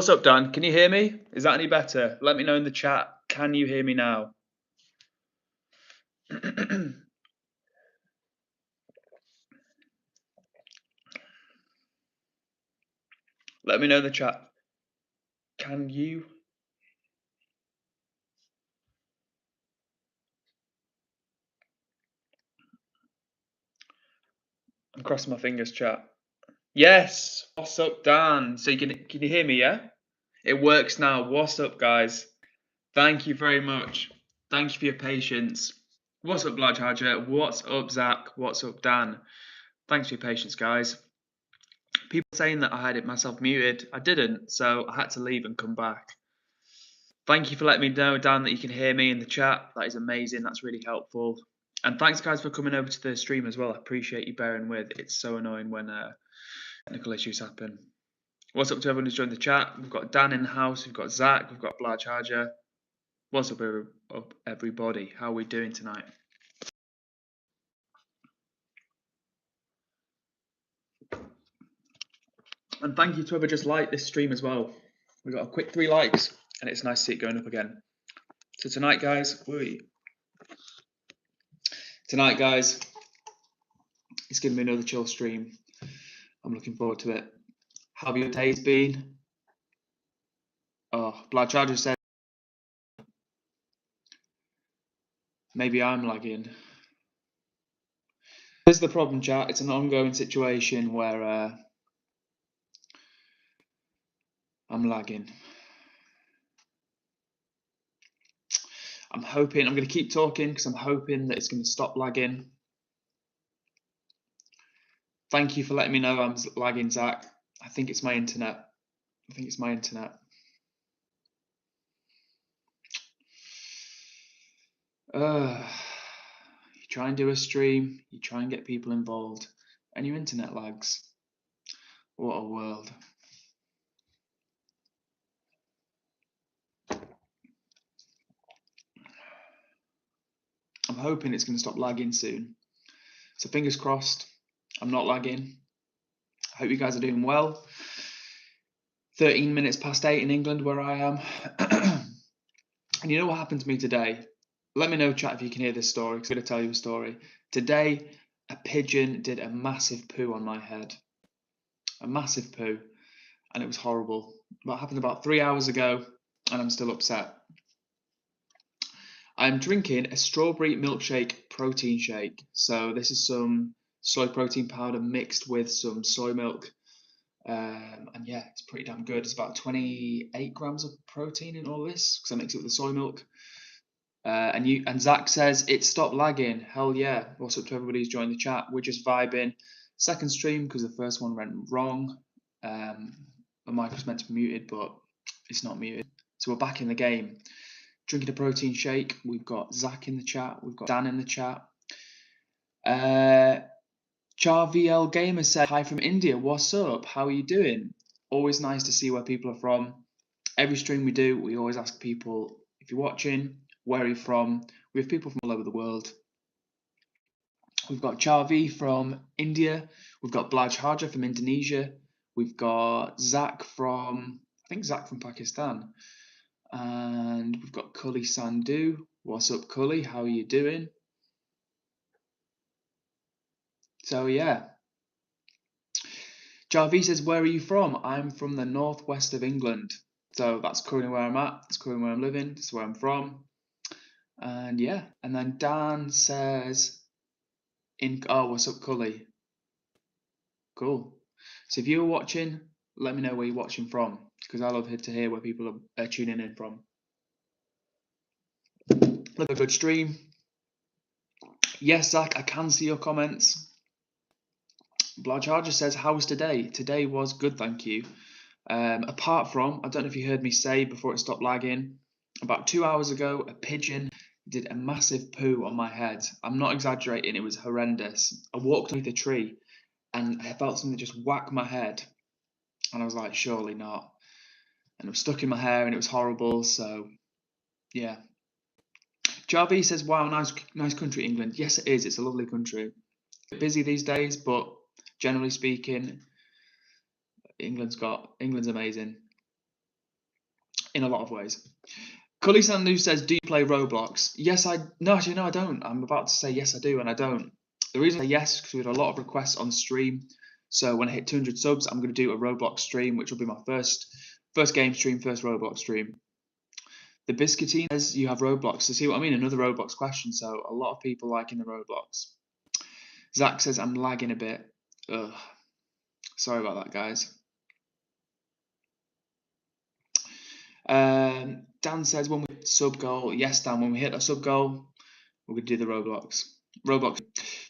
What's up, Dan? Can you hear me? Is that any better? Let me know in the chat. Can you hear me now? Let me know in the chat. Can you? I'm crossing my fingers, chat. Yes. What's up, Dan? So can you hear me? Yeah. It works now. What's up, guys? Thank you very much. Thank you for your patience. What's up, Blige Hadger? What's up, Zach? What's up, Dan? Thanks for your patience, guys. People saying that I had it myself muted. I didn't, so I had to leave and come back. Thank you for letting me know, Dan, that you can hear me in the chat. That is amazing. That's really helpful. And thanks, guys, for coming over to the stream as well. I appreciate you bearing with. It's so annoying when technical issues happen. What's up to everyone who's joined the chat? We've got Dan in the house. We've got Zach. We've got Blige Hadger. What's up, everybody? How are we doing tonight? And thank you to whoever just liked this stream as well. We got a quick 3 likes, and it's nice to see it going up again. So tonight, guys, it's going to be another chill stream. I'm looking forward to it. How have your days been? Oh, Blige Hadger said maybe I'm lagging. This is the problem, chat. It's an ongoing situation where I'm lagging. I'm going to keep talking because I'm hoping that it's going to stop lagging. Thank you for letting me know I'm lagging, Zach. I think it's my internet. You try and do a stream, you try and get people involved, and your internet lags. What a world. I'm hoping it's going to stop lagging soon. So fingers crossed, I'm not lagging. I hope you guys are doing well. 13 minutes past 8 in England where I am. And you know what happened to me today? Let me know, chat, if you can hear this story, because I'm going to tell you a story. Today, a pigeon did a massive poo on my head. A massive poo. And it was horrible. That happened about 3 hours ago, and I'm still upset. I'm drinking a strawberry milkshake protein shake. So this is some soy protein powder mixed with some soy milk. And yeah, it's pretty damn good. It's about 28 grams of protein in all this because I mix it with the soy milk. And Zach says it stopped lagging. Hell yeah! What's up to everybody who's joined the chat? We're just vibing. Second stream because the first one went wrong. My mic was meant to be muted, but it's not muted. So we're back in the game. Drinking a protein shake. We've got Zach in the chat. We've got Dan in the chat. CharVL Gamer said, hi from India. What's up? How are you doing? Always nice to see where people are from. Every stream we do, we always ask people, if you're watching, where are you from? We have people from all over the world. We've got Charvi from India. We've got Blige Hadger from Indonesia. We've got Zach from Pakistan. And we've got Cully Sandhu. What's up, Cully? How are you doing? So yeah. Jarvi says, where are you from? I'm from the northwest of England. So that's currently where I'm at. That's currently where I'm living. That's where I'm from. And yeah. And then Dan says, what's up, Cully? Cool. So if you're watching, let me know where you're watching from, because I love to hear where people are tuning in from. Look, a good stream. Yes, Zach, I can see your comments. Blige Hadger says, how was today? Today was good, thank you. Apart from, I don't know if you heard me say before it stopped lagging, about 2 hours ago, a pigeon did a massive poo on my head. I'm not exaggerating, it was horrendous. I walked underneath a tree and I felt something just whack my head. And I was like, surely not. And it was stuck in my hair and it was horrible, so yeah. Jarvi says, wow, nice country, England. Yes, it is. It's a lovely country. Busy these days, but generally speaking, England's amazing. in a lot of ways. Cully Sandu says, do you play Roblox? Yes, no, actually, no, I don't. I'm about to say yes, I do, and I don't. The reason I say yes is because we had a lot of requests on stream. So when I hit 200 subs, I'm going to do a Roblox stream, which will be my first game stream, first Roblox stream. The Biscuitine says you have Roblox. So see what I mean? Another Roblox question. So a lot of people liking the Roblox. Zach says I'm lagging a bit. Ugh. Sorry about that, guys. Dan says when we hit sub goal. Yes, Dan, when we hit a sub goal, we're going to do the Roblox.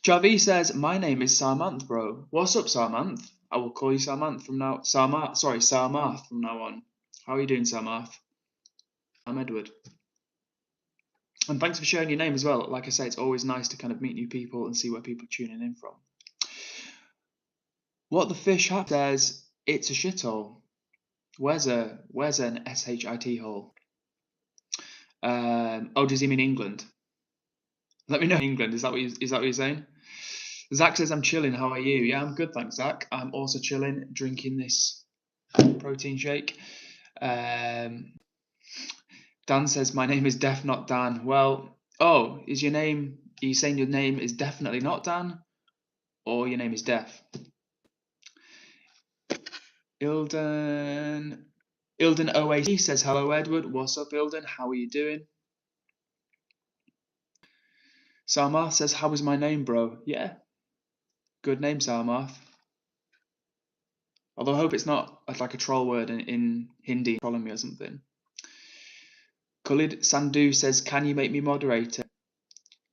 Javi says, my name is Sarmanth, bro. What's up, Sarmanth? I will call you Sarmanth from now. Sarmath from now on. How are you doing, Sarmath? I'm Edward. And thanks for sharing your name as well. Like I say, it's always nice to kind of meet new people and see where people are tuning in from. What the fish hat says, it's a shithole. Where's an SHIT hole? Oh, does he mean England? Let me know England. Is that what you're saying? Zach says, I'm chilling. How are you? Yeah, I'm good, thanks, Zach. I'm also chilling, drinking this protein shake. Dan says, my name is Def, not Dan. Well, is your name, are you saying your name is definitely not Dan? Or your name is Def? Ilden OAC says, hello, Edward. What's up, Ilden? How are you doing? Sarmath says, how is my name, bro? Yeah. Good name, Sarmath. Although I hope it's not like a troll word in Hindi trolling me or something. Khalid Sandhu says, can you make me moderator?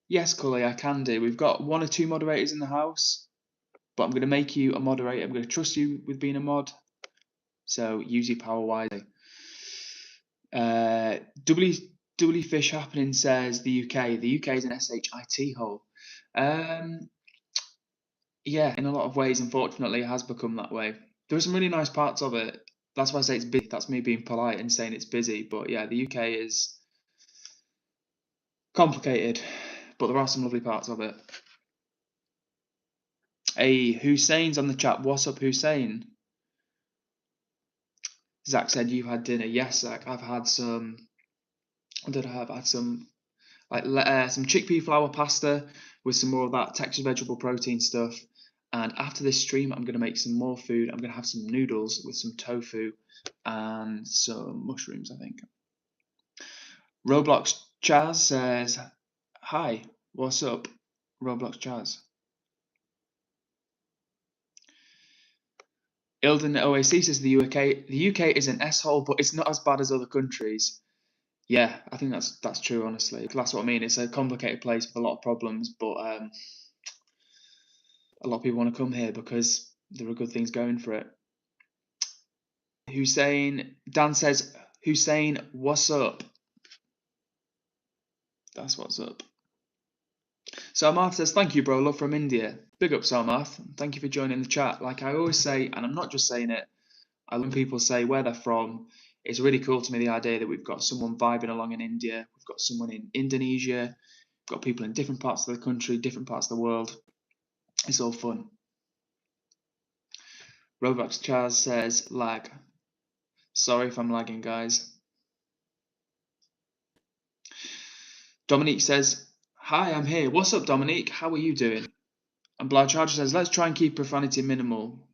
Yes, Cully, I can do. We've got 1 or 2 moderators in the house, but I'm going to make you a moderator. I'm going to trust you with being a mod, so use your power wisely. W Fish Happening says the UK. The UK is an SHIT hole. Yeah, in a lot of ways, unfortunately, it has become that way. There are some really nice parts of it. That's why I say it's busy. That's me being polite and saying it's busy. But yeah, the UK is complicated, but there are some lovely parts of it. Hey, Hussein's on the chat. What's up, Hussein? Zach said you've had dinner. Yes, Zach, I've had some. What did I have? I had some some chickpea flour pasta with some more of that textured vegetable protein stuff. And after this stream, I'm going to make some more food. I'm going to have some noodles with some tofu and some mushrooms, I think. Roblox Chaz says, hi, what's up? Roblox Chaz. Ilden OAC says the UK is an S-hole, but it's not as bad as other countries. Yeah, I think that's true, honestly. That's what I mean. It's a complicated place with a lot of problems, but a lot of people want to come here because there are good things going for it. Dan says, Hussein, what's up? That's what's up. Sarmath says, thank you, bro. Love from India. Big up, Sarmath. Thank you for joining the chat. Like I always say, and I'm not just saying it, I love when people say where they're from. It's really cool to me, the idea that we've got someone vibing along in India. We've got someone in Indonesia. We've got people in different parts of the country, different parts of the world. It's all fun. Roblox Chaz says, lag. Sorry if I'm lagging, guys. Dominique says, hi, I'm here. What's up, Dominique? How are you doing? And Blarcharger says, let's try and keep profanity minimal.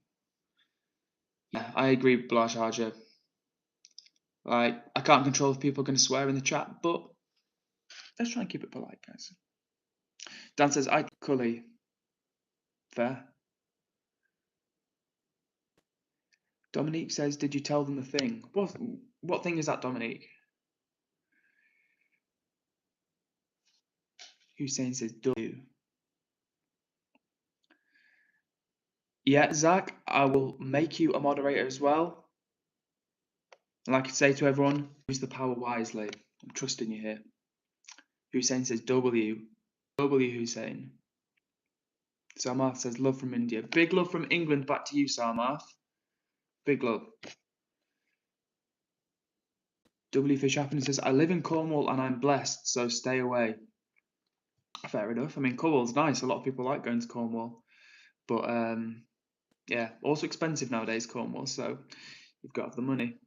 Yeah, I agree with Blarcharger. Like, I can't control if people are going to swear in the chat, but let's try and keep it polite, guys. Dan says, I Cully. Fair. Dominique says, did you tell them the thing? What thing is that, Dominique? Hussein says, W. Yeah, Zach, I will make you a moderator as well. And like I say to everyone, use the power wisely. I'm trusting you here. Hussein says, W. W, Hussein. Sarmath says, love from India. Big love from England back to you, Sarmath. Big love. W Fish Happening says, I live in Cornwall and I'm blessed, so stay away. Fair enough. I mean, Cornwall's nice. A lot of people like going to Cornwall. But, yeah, also expensive nowadays, Cornwall, so you've got to have the money.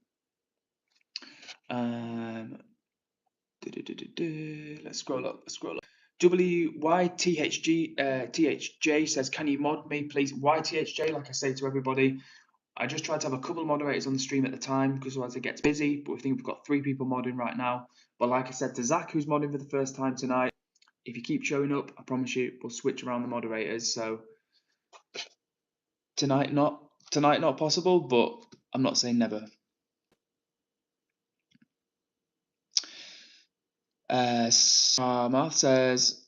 Let's scroll up. THJ says, can you mod me, please? YTHJ, like I say to everybody, I just tried to have a couple of moderators on the stream at the time because otherwise it gets busy, but we think we've got 3 people modding right now. But like I said to Zach, who's modding for the first time tonight, if you keep showing up, I promise you, we'll switch around the moderators. So tonight not possible, but I'm not saying never. Marth says,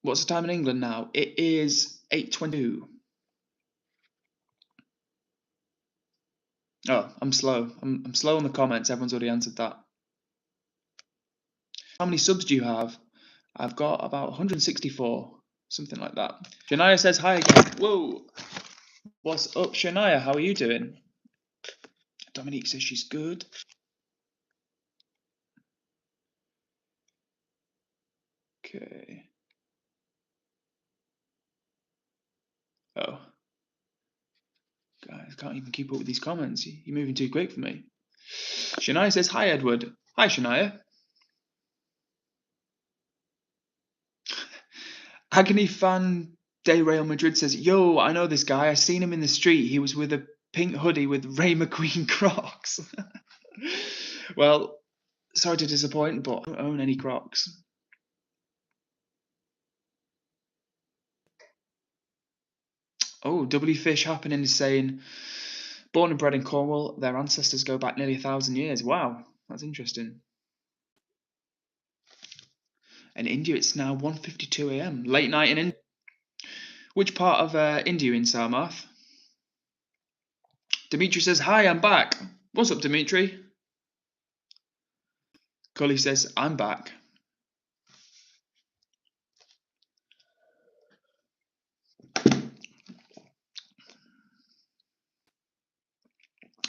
what's the time in England now? It is 8:22. Oh, I'm slow. I'm slow on the comments. Everyone's already answered that. How many subs do you have? I've got about 164, something like that. Shania says hi again. Whoa. What's up, Shania? How are you doing? Dominique says she's good. Okay. Oh. Guys, I can't even keep up with these comments. You're moving too quick for me. Shania says hi, Edward. Hi, Shania. Agony fan de Real Madrid says, yo, I know this guy. I seen him in the street. He was with a pink hoodie with Ray McQueen Crocs. Well, sorry to disappoint, but I don't own any Crocs. Oh, W Fish Happening is saying, born and bred in Cornwall, their ancestors go back nearly 1,000 years. Wow, that's interesting. In India, it's now 1:52 a.m. Late night in India. Which part of India in Sarmath? Dimitri says, hi, I'm back. What's up, Dimitri? Cully says, I'm back.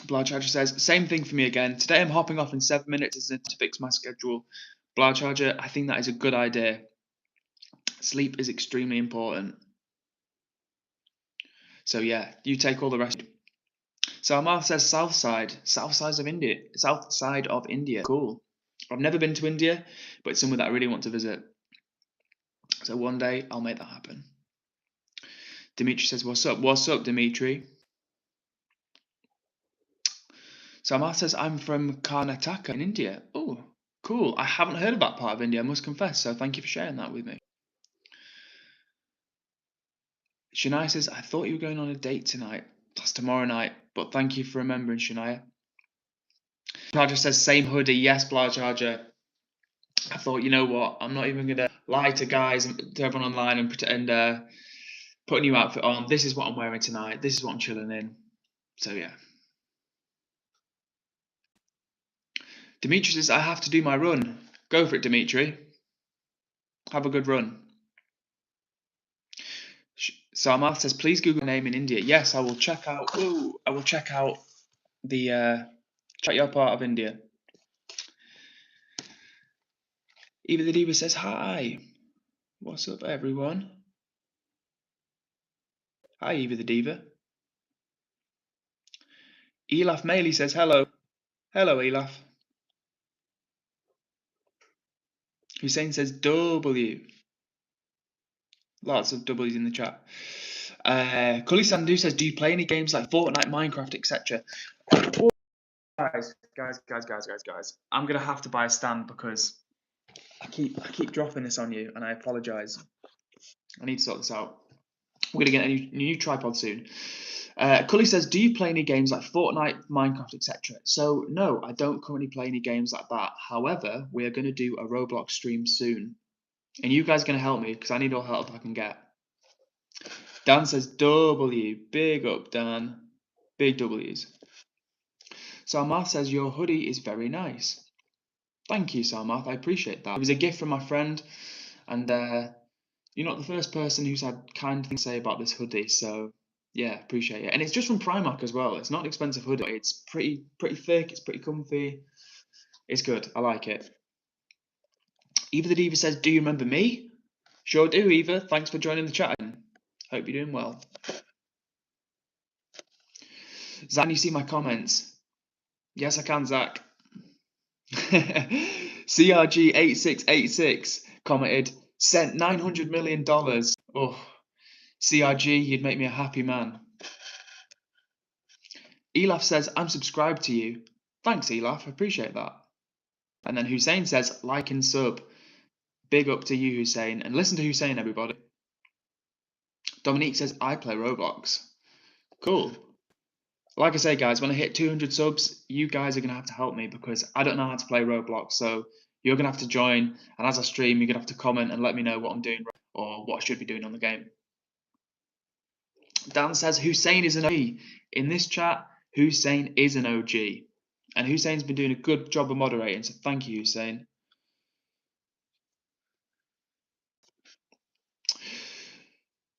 Bloodcharger says, same thing for me again. Today I'm hopping off in 7 minutes to fix my schedule. Bloodcharger, I think that is a good idea. Sleep is extremely important. So yeah, you take all the rest. So Amar says south side of India. Cool. I've never been to India, but it's somewhere that I really want to visit. So one day I'll make that happen. Dimitri says, what's up? What's up, Dimitri? So Amar says, I'm from Karnataka in India. Oh, cool. I haven't heard of that part of India, I must confess. So thank you for sharing that with me. Shania says, I thought you were going on a date tonight. That's tomorrow night, but thank you for remembering, Shania. Charger says, same hoodie. Yes, Blar Charger. I thought, you know what? I'm not even going to lie to guys, to everyone online and pretend put a new outfit on. This is what I'm wearing tonight. This is what I'm chilling in. So, yeah. Dimitri says, I have to do my run. Go for it, Dimitri. Have a good run. Sarmath says, please Google my name in India. Yes, I will check out. Ooh, I will check out the check your part of India. Eva the Diva says, hi. What's up, everyone? Hi, Eva the Diva. Elaf Maley says, hello. Hello, Elaf. Hussein says, W. Lots of W's in the chat. Cully Sandu says, do you play any games like Fortnite, Minecraft, etc.? Guys. I'm going to have to buy a stand because I keep dropping this on you and I apologise. I need to sort this out. We're going to get a new tripod soon. Cully says, do you play any games like Fortnite, Minecraft, etc.? So, no, I don't currently play any games like that. However, we are going to do a Roblox stream soon. And you guys are going to help me because I need all help I can get. Dan says, W. Big up, Dan. Big W's. Sarmath says, your hoodie is very nice. Thank you, Sarmath. I appreciate that. It was a gift from my friend. And you're not the first person who's had kind things to say about this hoodie. So, yeah, appreciate it. And it's just from Primark as well. It's not an expensive hoodie. It's pretty thick. It's pretty comfy. It's good. I like it. Eva the Diva says, do you remember me? Sure do, Eva. Thanks for joining the chat. Hope you're doing well. Zach, you see my comments? Yes, I can, Zach. CRG8686 commented, sent $900 million. Oh, CRG, you'd make me a happy man. Elaf says, I'm subscribed to you. Thanks, Elaf. I appreciate that. And then Hussein says, like and sub. Big up to you, Hussein. And listen to Hussein, everybody. Dominique says, I play Roblox. Cool. Like I say, guys, when I hit 200 subs, you guys are going to have to help me because I don't know how to play Roblox. So you're going to have to join. And as I stream, you're going to have to comment and let me know what I'm doing or what I should be doing on the game. Dan says, Hussein is an OG. In this chat, Hussein is an OG. And Hussein's been doing a good job of moderating. So thank you, Hussein.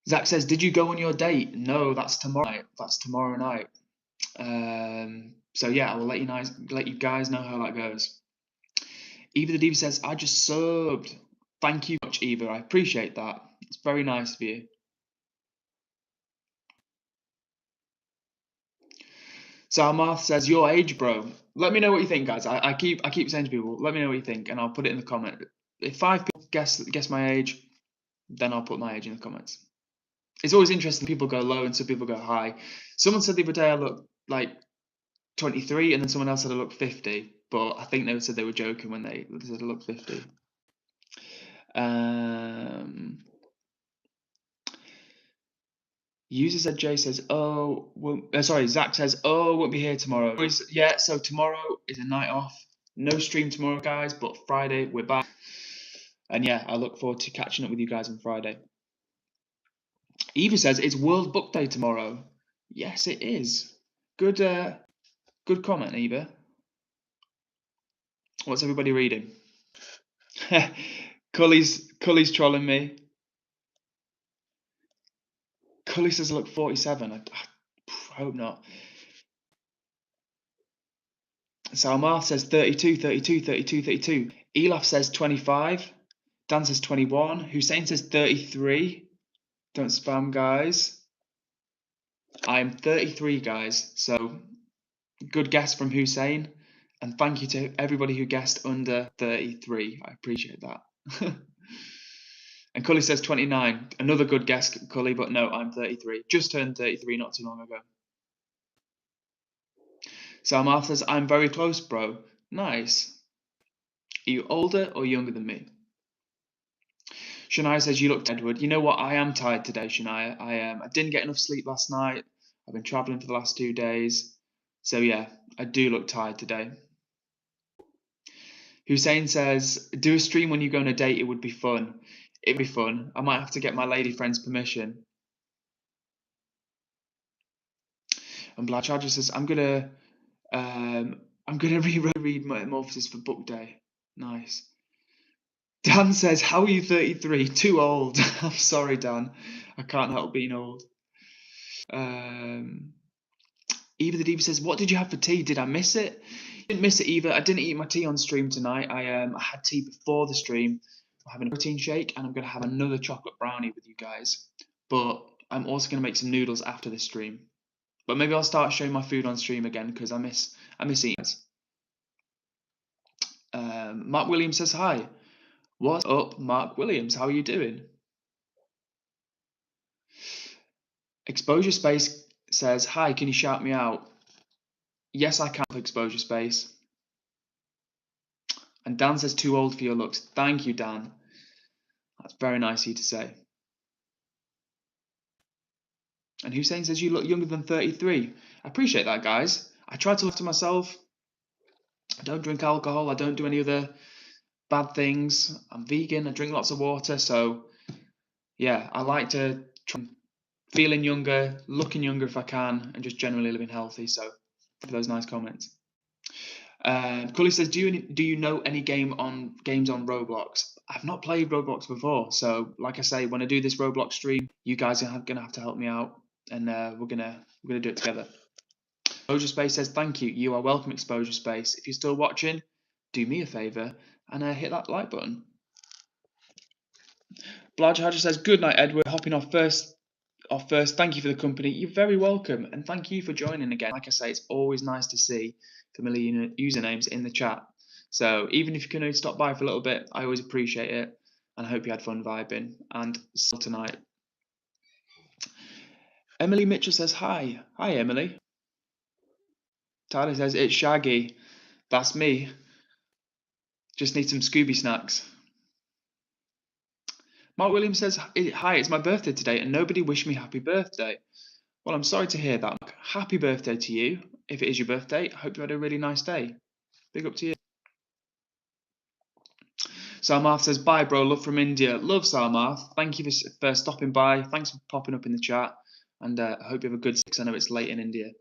Zach says, did you go on your date? No, that's tomorrow night. That's tomorrow night. So yeah, I will let you guys know how that goes. Eva the Diva says, I just subbed. Thank you much, Eva. I appreciate that. It's very nice of you. Salmarth says, your age, bro. Let me know what you think, guys. I keep saying to people, let me know what you think, and I'll put it in the comment. If 5 people guess my age, then I'll put my age in the comments. It's always interesting. People go low and some people go high. Someone said the other day I look like 23, and then someone else said I look 50. But I think they said they were joking when they said I look 50. User said, Jay says, oh, well, sorry, Zach says, oh, won't be here tomorrow. Yeah, so tomorrow is a night off. No stream tomorrow, guys, but Friday we're back. And yeah, I look forward to catching up with you guys on Friday. Eva says, it's World Book Day tomorrow. Yes, it is. Good comment, Eva. What's everybody reading? Cully's trolling me. Cully says I look 47. I hope not. Salmar says 32. Elaf says 25. Dan says 21. Hussein says 33. Don't spam, guys. I'm 33, guys. So good guess from Hussein. And thank you to everybody who guessed under 33. I appreciate that. And Cully says 29. Another good guess, Cully, but no, I'm 33. Just turned 33 not too long ago. Salmar says, I'm very close, bro. Nice. Are you older or younger than me? Shania says, you look tired, Edward. You know what? I am tired today, Shania. I didn't get enough sleep last night. I've been traveling for the last 2 days. So yeah, I do look tired today. Hussein says, do a stream when you go on a date. It would be fun. It'd be fun. I might have to get my lady friend's permission. And Black Charger says, I'm gonna reread Metamorphosis for book day. Nice. Dan says, how are you 33? Too old. I'm sorry, Dan. I can't help being old. Eva the Diva says, what did you have for tea? Did I miss it? Didn't miss it, Eva. I didn't eat my tea on stream tonight. I had tea before the stream. I'm having a protein shake, and I'm going to have another chocolate brownie with you guys. But I'm also going to make some noodles after this stream. But maybe I'll start showing my food on stream again because I miss eating. Mark Williams says hi. What's up, Mark Williams? How are you doing? Exposure Space says hi. Can you shout me out? Yes, I can. Exposure Space. And Dan says too old for your looks. Thank you, Dan. That's very nice of you to say. And Hussein says you look younger than 33. I appreciate that, guys. I try to look after myself. I don't drink alcohol. I don't do any other bad things. I'm vegan. I drink lots of water. So, yeah, I like to try feeling younger, looking younger if I can, and just generally living healthy. So, for those nice comments. Cully says, do you know any games on Roblox? I've not played Roblox before, so like I say, when I do this Roblox stream, you guys are gonna have to help me out, and we're gonna do it together. Exposure Space says, thank you. You are welcome, Exposure Space. If you're still watching, do me a favor and hit that like button. Blarge Hadger says, good night, Edward. Hopping off first. Thank you for the company. You're very welcome, and thank you for joining again. Like I say, it's always nice to see familiar usernames in the chat. So even if you can only stop by for a little bit, I always appreciate it. And I hope you had fun vibing. And still tonight. Emily Mitchell says hi. Hi, Emily. Tyler says it's Shaggy. That's me. Just need some Scooby snacks. Mark Williams says, hi, it's my birthday today and nobody wished me happy birthday. Well, I'm sorry to hear that. Happy birthday to you. If it is your birthday, I hope you had a really nice day. Big up to you. Sarmarth says, bye, bro. Love from India. Love, Sarmarth. Thank you for stopping by. Thanks for popping up in the chat. And I hope you have a good 6. I know it's late in India.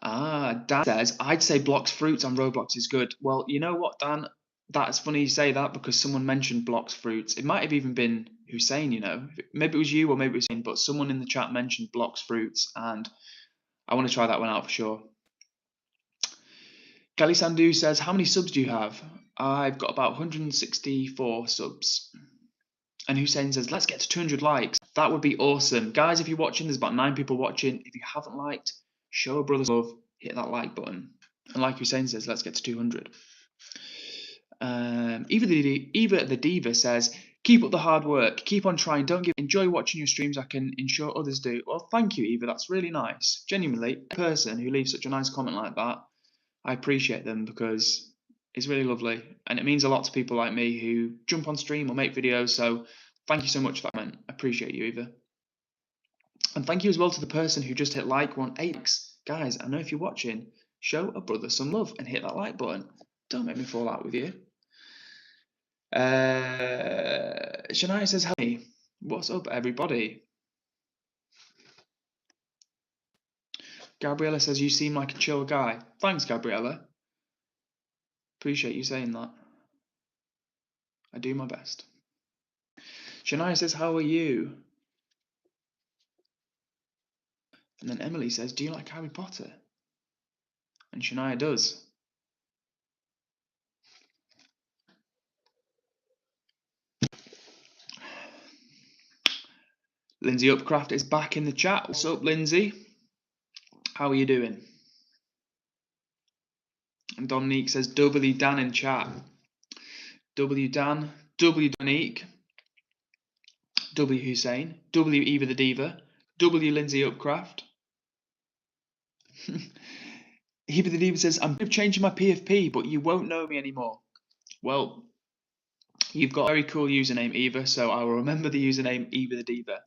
Dan says, I'd say Blocks Fruits on Roblox is good. Well, you know what, Dan? That's funny you say that because someone mentioned Blocks Fruits. It might have even been Hussein, you know. Maybe it was you or maybe it was Hussein, but someone in the chat mentioned Blocks Fruits, and I want to try that one out for sure. Kelly Sandu says, how many subs do you have? I've got about 164 subs. And Hussein says, let's get to 200 likes. That would be awesome. Guys, if you're watching, there's about 9 people watching. If you haven't liked, show a brother's love, hit that like button. And like Hussein says, let's get to 200. Eva the Diva says, keep up the hard work. Keep on trying. Don't give. Enjoy watching your streams. I can ensure others do. Well, thank you, Eva. That's really nice. Genuinely, a person who leaves such a nice comment like that, I appreciate them because it's really lovely. And it means a lot to people like me who jump on stream or make videos. So thank you so much for that, man. I appreciate you, Eva. And thank you as well to the person who just hit like 8x. Guys, I know if you're watching, show a brother some love and hit that like button. Don't make me fall out with you. Shania says, hey, what's up, everybody? Gabriella says, you seem like a chill guy. Thanks, Gabriella. Appreciate you saying that. I do my best. Shania says, how are you? And then Emily says, do you like Harry Potter? And Shania does. Lindsay Upcraft is back in the chat. What's up, Lindsay? How are you doing? And Dominique says, W Dan in chat. W Dan, W Dominique, W Hussein, W Eva the Diva, W Lindsay Upcraft. Eva the Diva says, I'm changing my PFP, but you won't know me anymore. Well, you've got a very cool username, Eva, so I will remember the username Eva the Diva.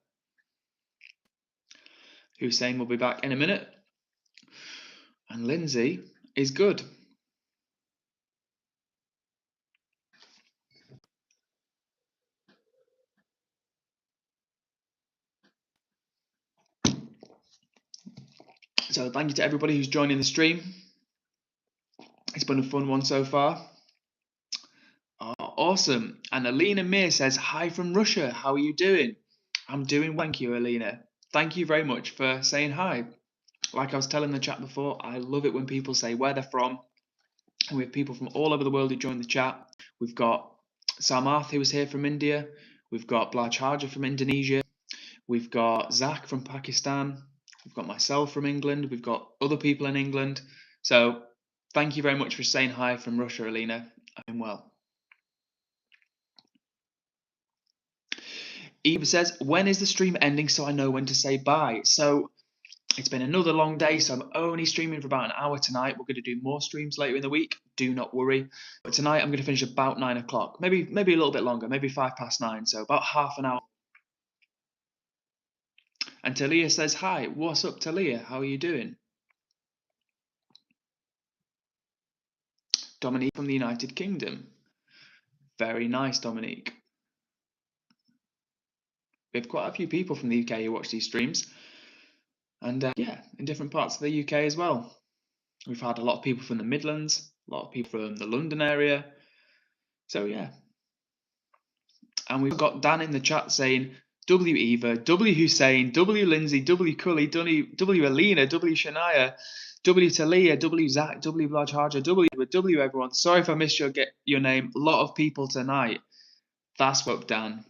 Hussein will be back in a minute. And Lindsay is good. So thank you to everybody who's joining the stream. It's been a fun one so far. Oh, awesome. And Alina Mir says, hi from Russia. How are you doing? I'm doing well, thank you, Alina. Thank you very much for saying hi. Like I was telling the chat before, I love it when people say where they're from. And we have people from all over the world who join the chat. We've got Samarth, who was here from India. We've got Blaj Harja from Indonesia. We've got Zach from Pakistan. We've got myself from England. We've got other people in England. So thank you very much for saying hi from Russia, Alina. I'm well. Eva says, when is the stream ending so I know when to say bye? So it's been another long day, so I'm only streaming for about an hour tonight. We're going to do more streams later in the week. Do not worry. But tonight I'm going to finish about 9 o'clock. Maybe a little bit longer, maybe 9:05. So about half an hour. And Talia says, hi, what's up, Talia? How are you doing? Dominique from the United Kingdom. Very nice, Dominique. We have quite a few people from the UK who watch these streams. And yeah, in different parts of the UK as well. We've had a lot of people from the Midlands, a lot of people from the London area. So yeah. And we've got Dan in the chat saying, W Eva, W Hussein, W Lindsay, W Cully, W Alina, W Shania, W Talia, W Zach, W Blaj Harja, W everyone. Sorry if I missed your name. A lot of people tonight. That's what, Dan.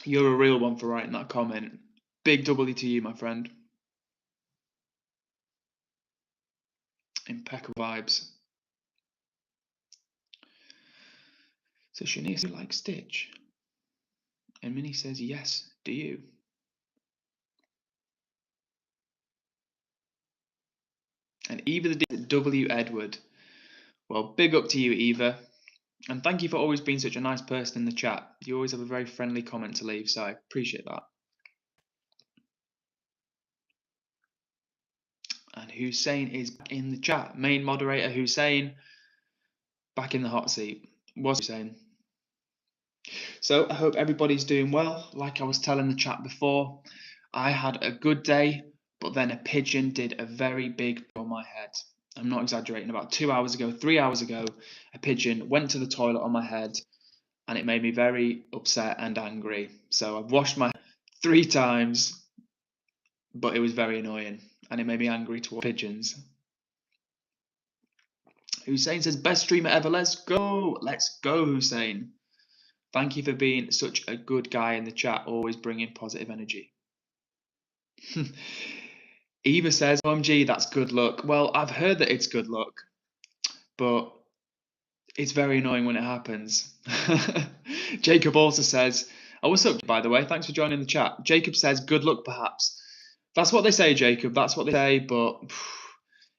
You're a real one for writing that comment. Big W to you, my friend. Impeccable vibes. So Shanice, do you like Stitch? And Minnie says, yes, do you? And Eva the W Edward. Well, big up to you, Eva. And thank you for always being such a nice person in the chat. You always have a very friendly comment to leave, so I appreciate that. And Hussein is back in the chat. Main moderator Hussein, back in the hot seat. What's Hussein? So I hope everybody's doing well. Like I was telling the chat before, I had a good day, but then a pigeon did a very big on my head. I'm not exaggerating. About 2 hours ago, 3 hours ago, a pigeon went to the toilet on my head, and it made me very upset and angry. So I've washed my hair 3 times, but it was very annoying, and it made me angry towards pigeons. Hussein says, best streamer ever. Let's go. Let's go, Hussein. Thank you for being such a good guy in the chat, always bringing positive energy. Eva says, OMG, that's good luck. Well, I've heard that it's good luck, but it's very annoying when it happens. Jacob also says, oh, what's up, by the way? Thanks for joining the chat. Jacob says, good luck, perhaps. That's what they say, Jacob. That's what they say, but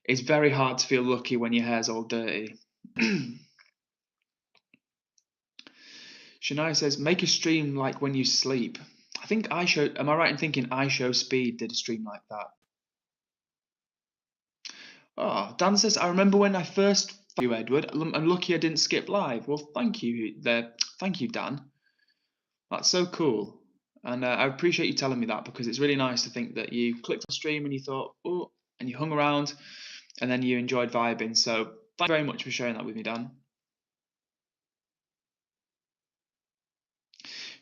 it's very hard to feel lucky when your hair's all dirty. Shania says, make a stream like when you sleep. I think am I right in thinking iShowSpeed did a stream like that? Oh, Dan says, I remember when I first found you, Edward. I'm lucky I didn't skip live. Well, thank you there. Thank you, Dan. That's so cool. And I appreciate you telling me that, because it's really nice to think that you clicked on stream and you thought, oh, and you hung around and then you enjoyed vibing. So thank you very much for sharing that with me, Dan.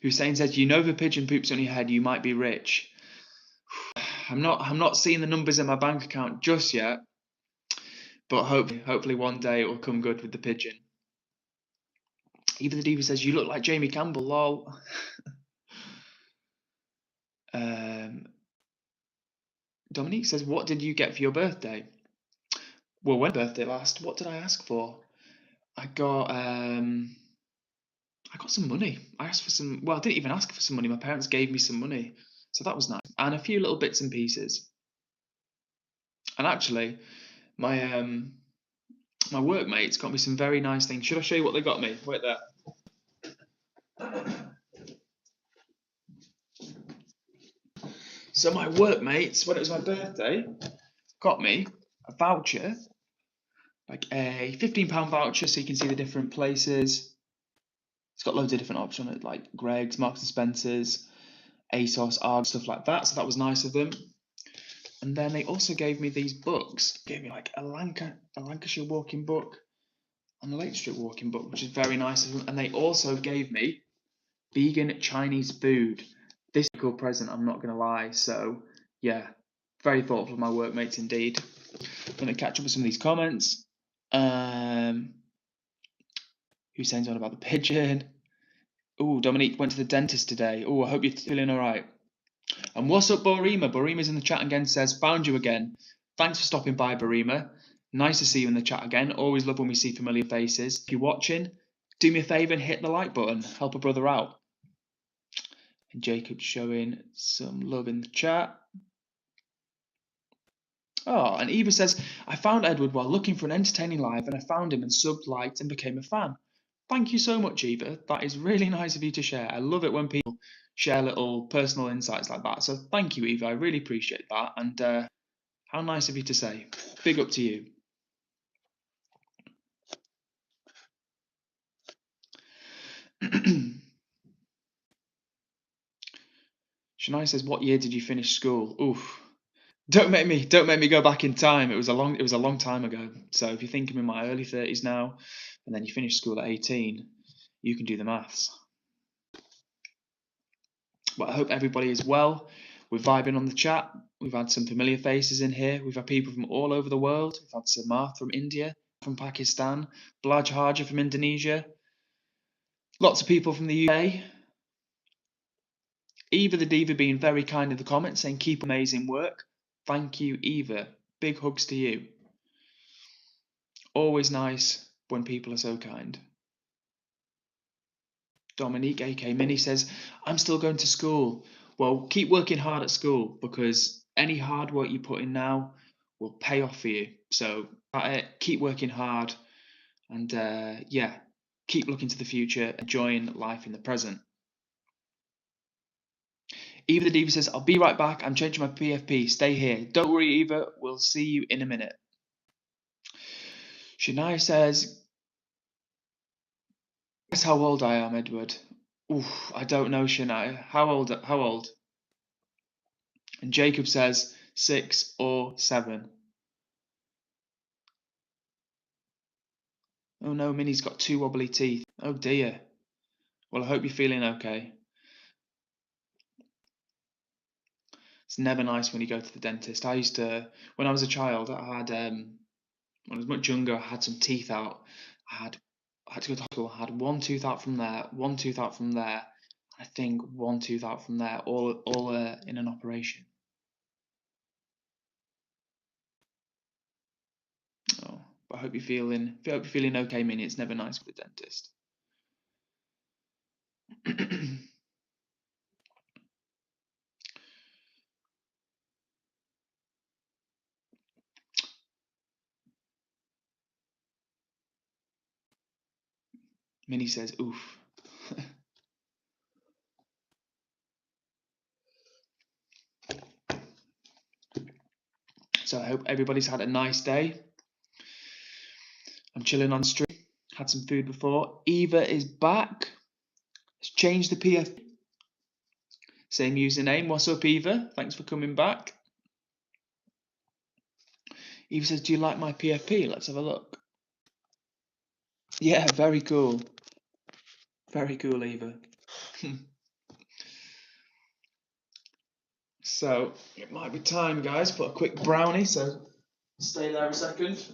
Hussein says, you know, if a pigeon poops on your head, you might be rich. I'm not seeing the numbers in my bank account just yet, but hopefully one day it will come good with the pigeon. Eva the Diva says, you look like Jamie Campbell, lol. Dominique says, what did you get for your birthday? Well, when birthday last, what did I ask for? I got some money. I asked for some, well, I didn't even ask for some money. My parents gave me some money. So that was nice. And a few little bits and pieces. And actually, my my workmates got me some very nice things. Should I show you what they got me? Wait there. So my workmates, when it was my birthday, got me a voucher, like a £15 voucher, so you can see the different places. It's got loads of different options on it, like Greggs, Marks and Spencer's, ASOS, ARG, stuff like that. So that was nice of them. And then they also gave me these books. Gave me like a Lancashire walking book and a Lake Street walking book, which is very nice of them. And they also gave me vegan Chinese food. This is a cool present, I'm not going to lie. So yeah, very thoughtful of my workmates indeed. I'm going to catch up with some of these comments. Who sends on about the pigeon? Oh, Dominique went to the dentist today. Oh, I hope you're feeling all right. And what's up, Borima? Borima's in the chat again, says, found you again. Thanks for stopping by, Borima. Nice to see you in the chat again. Always love when we see familiar faces. If you're watching, do me a favour and hit the like button. Help a brother out. And Jacob's showing some love in the chat. Oh, and Eva says, I found Edward while looking for an entertaining live, and I found him and subbed, liked, and became a fan. Thank you so much, Eva. That is really nice of you to share. I love it when people share little personal insights like that. So thank you, Eva. I really appreciate that. And how nice of you to say. Big up to you. Shania says, what year did you finish school? Oof. Don't make me go back in time. It was a long time ago. So if you think I'm in my early 30s now, and then you finish school at 18, you can do the maths. But I hope everybody is well. We're vibing on the chat. We've had some familiar faces in here. We've had people from all over the world. We've had Samarth from India, from Pakistan, Blaj Harja from Indonesia. Lots of people from the UK. Eva the Diva being very kind in the comments, saying keep amazing work. Thank you, Eva. Big hugs to you. Always nice when people are so kind. Dominique, aka Minnie, says, I'm still going to school. Well, keep working hard at school because any hard work you put in now will pay off for you. So keep working hard and yeah, keep looking to the future, enjoying life in the present. Eva the Diva says, I'll be right back. I'm changing my PFP. Stay here. Don't worry, Eva. We'll see you in a minute. Shania says, guess how old I am, Edward. Oof, I don't know, Shania. How old? And Jacob says 6 or 7. Oh no, Minnie's got 2 wobbly teeth. Oh dear. Well, I hope you're feeling okay. It's never nice when you go to the dentist. I used to, when I was a child, I had, when I was much younger, I had some teeth out. I had to go to hospital. I had 1 tooth out from there, 1 tooth out from there. I think 1 tooth out from there, all in an operation. Oh, but I hope you're feeling okay, Minnie. It's never nice for the dentist. Minnie says, oof. So I hope everybody's had a nice day. I'm chilling on stream. Had some food before. Eva is back. Has changed the PF. Same username. What's up, Eva? Thanks for coming back. Eva says, do you like my PFP? Let's have a look. Yeah, very cool. Very cool, Eva. So it might be time, guys. Put a quick brownie, so stay there a second.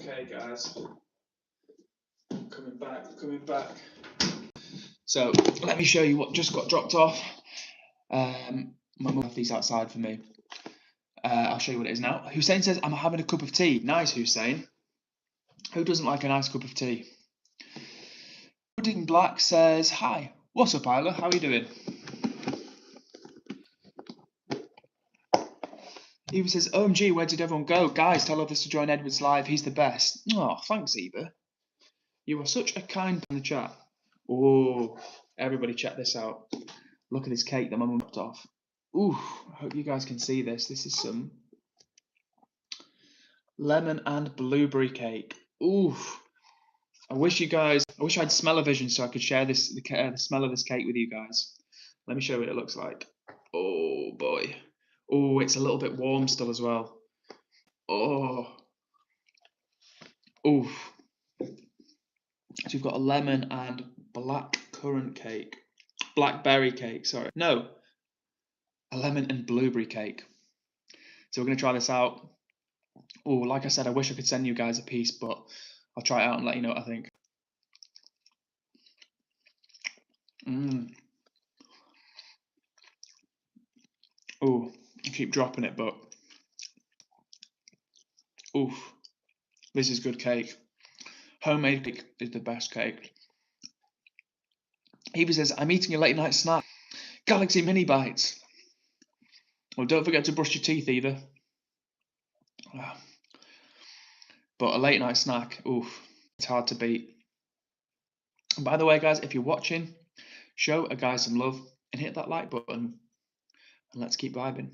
Okay, guys. Coming back. So let me show you what just got dropped off. My mum left these outside for me. I'll show you what it is now. Hussein says, I'm having a cup of tea. Nice, Hussein. Who doesn't like a nice cup of tea? Pudding Black says, hi. What's up, Isla? How are you doing? Eva says, OMG, where did everyone go? Guys, tell others to join Edward's live. He's the best. Oh, thanks, Eva. You are such a kind in the chat. Oh, everybody check this out. Look at this cake that my mum dropped off. Ooh, I hope you guys can see this. This is some lemon and blueberry cake. Ooh, I wish I had smell-o-vision so I could share the smell of this cake with you guys. Let me show you what it looks like. Oh boy. Oh, it's a little bit warm still as well. Oh. Oof. So we've got a lemon and black currant cake. Blackberry cake, sorry. No. A lemon and blueberry cake. So we're going to try this out. Oh, like I said, I wish I could send you guys a piece, but I'll try it out and let you know what I think. Oh, I keep dropping it, but oof, this is good cake. Homemade cake is the best cake. Eva says, I'm eating a late night snack. Galaxy mini bites. Well, don't forget to brush your teeth, Eva. But a late night snack, oof, it's hard to beat. And by the way, guys, if you're watching, show a guy some love and hit that like button. And let's keep vibing.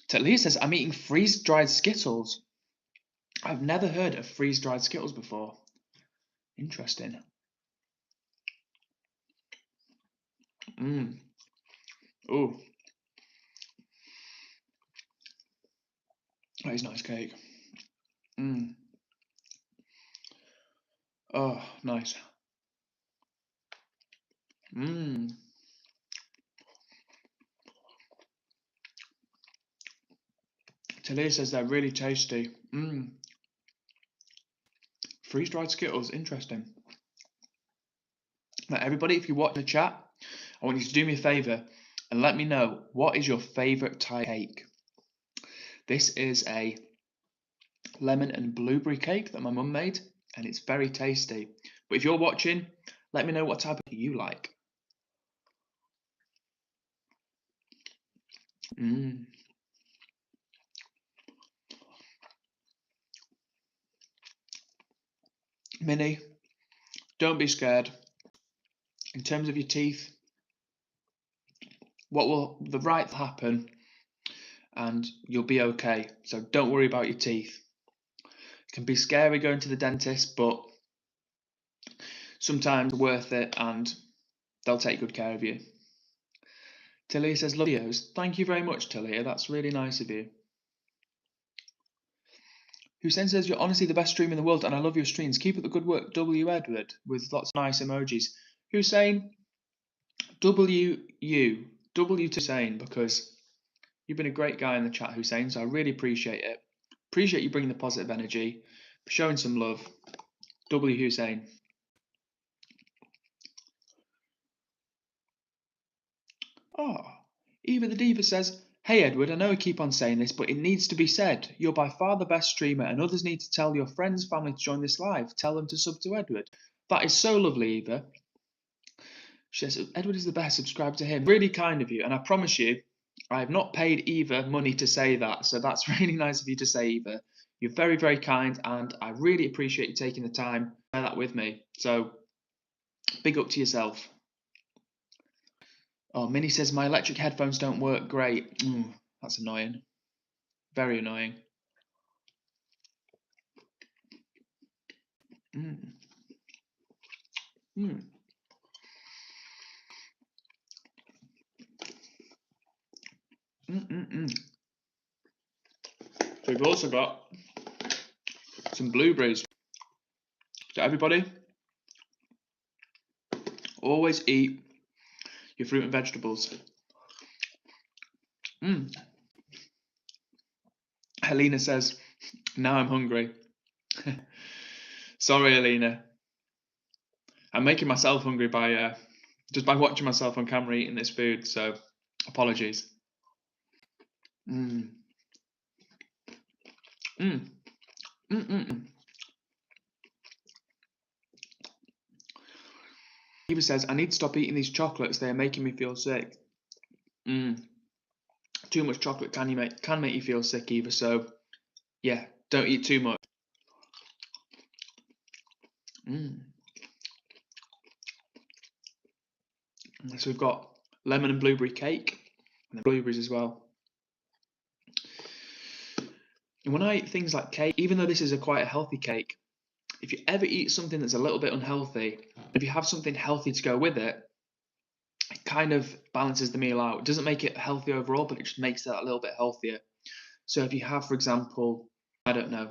Talia says, I'm eating freeze-dried Skittles. I've never heard of freeze-dried Skittles before. Interesting. Ooh. That is nice cake. Oh, nice. Mmm. Talia says they're really tasty. Mmm. Freeze-dried Skittles, interesting. Now, everybody, if you watch the chat, I want you to do me a favour and let me know, what is your favourite type of cake? This is a lemon and blueberry cake that my mum made, and it's very tasty. But if you're watching, let me know what type of cake you like. Mmm. Minnie, don't be scared. In terms of your teeth, what will the right happen, and you'll be okay. So don't worry about your teeth. It can be scary going to the dentist, but sometimes worth it, and they'll take good care of you. Talia says, love videos. Thank you very much, Talia. That's really nice of you. Hussein says, you're honestly the best streamer in the world, and I love your streams. Keep up the good work, W. Edward, with lots of nice emojis. Hussein, W to Hussein, because you've been a great guy in the chat, Hussein, so I really appreciate it. Appreciate you bringing the positive energy, showing some love. W. Hussein. Oh, Eva the Diva says, hey Edward, I know I keep on saying this, but it needs to be said. You're by far the best streamer, and others need to tell your friends, family to join this live. Tell them to sub to Edward. That is so lovely, Eva. She says, Edward is the best, subscribe to him. Really kind of you, and I promise you, I have not paid Eva money to say that, so that's really nice of you to say, Eva. You're very, very kind, and I really appreciate you taking the time to share that with me. So, big up to yourself. Oh, Minnie says, my electric headphones don't work great. That's annoying. Very annoying. Mm. Mm. So we've also got some blueberries. So everybody, always eat your fruit and vegetables. Helena says, now I'm hungry. Sorry, Helena. I'm making myself hungry by just by watching myself on camera eating this food, so apologies. Eva says, I need to stop eating these chocolates. They are making me feel sick. Too much chocolate can make you feel sick, Eva. So yeah, don't eat too much. So we've got lemon and blueberry cake, and the blueberries as well. And when I eat things like cake, even though this is quite a healthy cake, if you ever eat something that's a little bit unhealthy, if you have something healthy to go with it, it kind of balances the meal out. It doesn't make it healthy overall, but it just makes it a little bit healthier. So if you have, for example, I don't know,